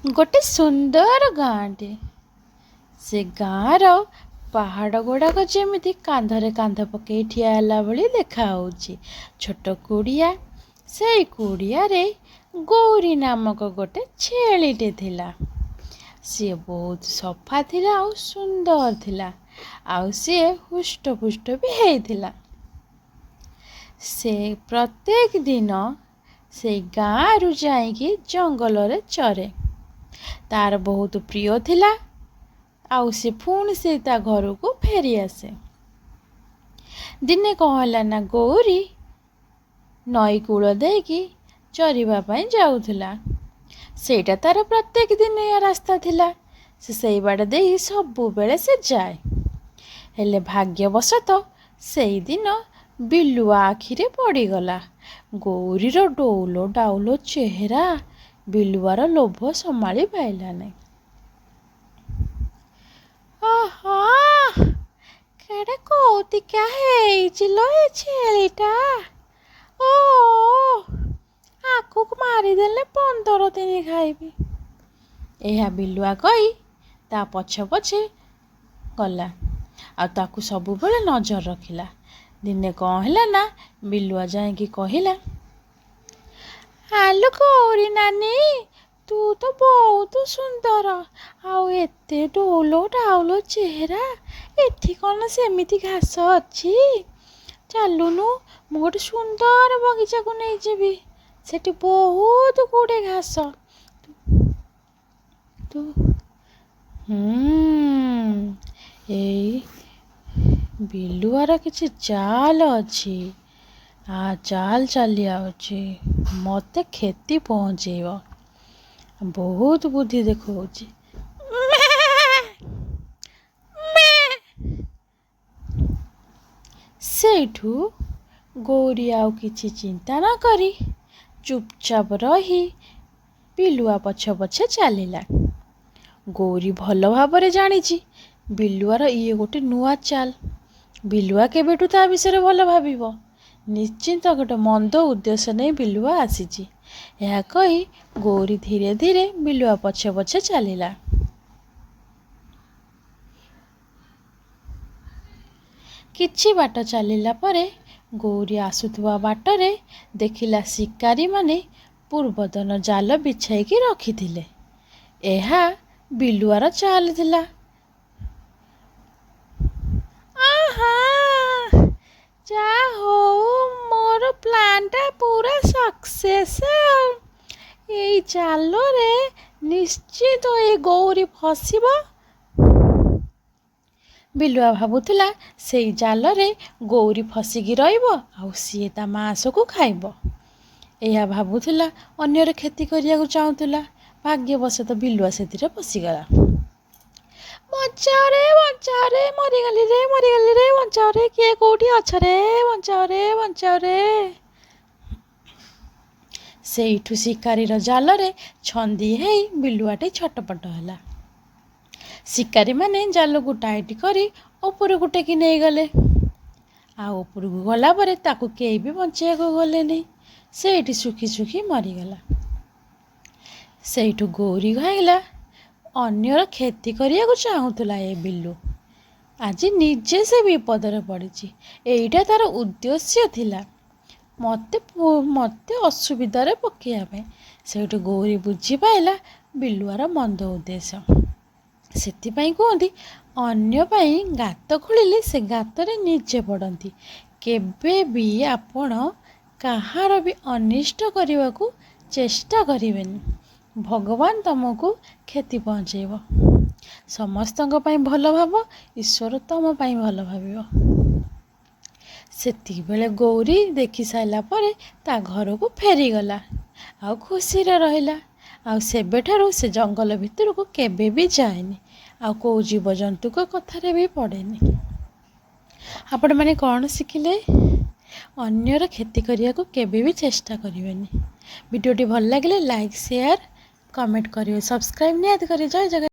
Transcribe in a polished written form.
गोटे सुंदर गाँटे से गाँर पहाड़ गुड़ाक जमी कांधरे कांध पकई ठियाला भली देखा छोट कुड़िया से कुड़िया रे गौरी नामक गोटे छेलीटे थिला। सी बहुत सफा थिला आउ सुंदर थिला आउ सी हुष्टपुष्ट भी हेइथिला। से प्रत्येक दिन से गाँ रु जाइकी जंगल रे चरे। तार बहुत प्रिय थिला आउ से पुणी से ता घर को फेरी आसे। दिने कहला ना गौरी नई कूल देकी चरिबा पई जाउथिला। सेटा तार प्रत्येक दिन या रास्ता थिला। से सेई बाड़ देई सबु बेले से जाए। हेले भाग्यवशत सेई दिन बिलुआ आखिरे पड़ीगला। गौरीर डौलो डाउलो चेहरा बिलुआर लोभ संभाली पाइला नहीं। केड़े कौतिका हेइचिलो ए छेलीटा। ओ आकु मारिदेले 15 दिन खाइबी। एहा बिलुआ कही ता पछे पछे गला आ ताकू सबु बेले नजर रखिला। दिने कौन है ना बिलुआ जाएगी कहला, आलो गौरी नानी तू तो बहुत सुंदर आउ एते डोलो डाउलो चेहरा। एठी कौन सेमिति घास अच्छी? चलुनु मु गोटे सुंदर बगीचा को नहीं जीवी। सेठी बहुत गुड़े घास। तू ए बिलुआर किसी चाल अच्छी। आ चाल चली आउची मते खेती पहुँचेब। बहुत बुद्धि देखौची। सेठू गौरी आउ किछि चिंता न करी चुपचाप रही बिलुआ पछे पछे चलिला। गौरी भल भाବରେ जानिछि बिलुआर इए गोटे नुआ चाल। बिलुआ केबेठू ता विषय भल भाविब। निश्चिंत गोटे मंद उद्देश्य नहीं बिलुआ आसीछि। यह कही गौरी धीरे धीरे बिलुआ पछे पछे चलिला। किछि बाट चलिला परे गौरी आसुथुवा बाटरे देखिला शिकारी माने पूर्वतन जाल बिछाईकी रखिथिले। एहा बिलुआर चाल थिला। जा हो मोर प्लानटा पूरा सक्सेस। एई चाल रे निश्चित ए गौरी फसिब। बिलुआ भाबुथिला सेई जाल रे गौरी फसिकी रहिब आउ सिए ता मांस को खाइब। एहा भाबुथिला अन्यर खेती करिया को चाहुथिला। भाग्यवशत बिलुआ सेतिरे पसिगला। बचाओ रे मरिगली रे बचाओ रे किए कोठी अछ रे बचाओ रे। सेइठू शिकारीर जाल रे छंदी हेई बिलुआटे छटपट हला। शिकारी माने जाल को टाइट करी ऊपर को टेकी नहीं गले। आ ऊपर को गला परे ताकू केई भी बंचिया को गले नहीं। सेइठी सुखी सुखी मरिगला। सेइठू गौरी कहला, अन्यर खेती करिया को चाहुतला ए बिल्लू आज निजे से विपदरे पड़ी। एइटा तार उद्देश्य थिला मते मते असुविधारे पकेया। सेठू गौरी बुझी पाइला बिलुआर मंद उद्देश्य। सेथिपाई कहती अन्य पाई गात खोलिले से गातरे निजे पड़ती। केबे भी आपण कहार भी अनिष्ट करने को चेष्टा करिवेनी। भगवान तुमको क्षति पहुँचेब। समस्तों पाई भल भाव ईश्वर तुम पाई भल भाविब। सेति बेले गौरी देखी साइला परे ता घर को फेरीगला आउ खुशी रे रहिला। आउ सेबेठारू से जंगल भितर को केबे भी जाएनी आउ को जीवजंतु को कथारे भी पड़ेनी। आपण माने कौन शिखिले? अन्यर खेती करिया को केबे भी चेष्टा करिवेनी। वीडियोटी भल लगे लाइक शेयर कमेंट करिए सब्सक्राइब निहाती करिए। जय जगन्नाथ।